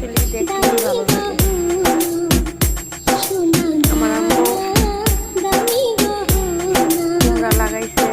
পেলে দেখতেই ভালো লাগে। আমার আম্মু কুমড়া লাগাইছে।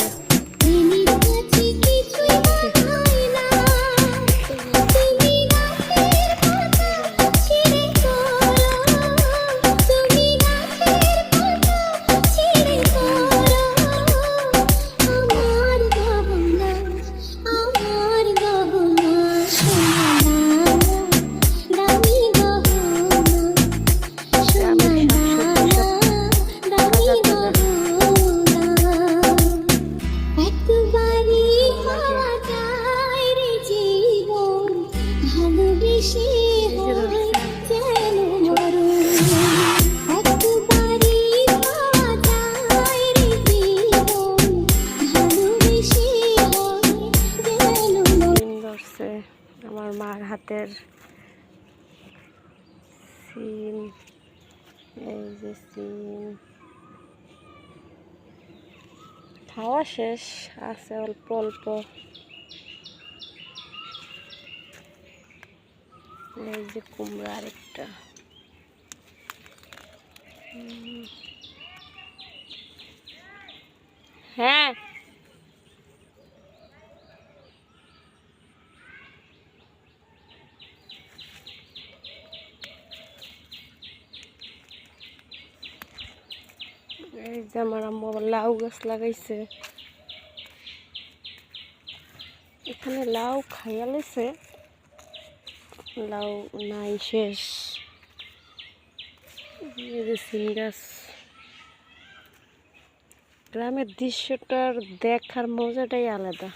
আমার মার হাতের সিম, এই যে সিম খাওয়া শেষ, আছে অল্প অল্প। এই যে কুমড়া আরেকটা। হ্যাঁ এই যে আমার আম্মু লাউ গাছ লাগাইছে। এখানে লাউ খাইয়া লেছে, লাউ নাই, শেষ। এই যে সিম গাছ। গ্রামের দৃশ্যটার দেখার মজাটাই আলাদা।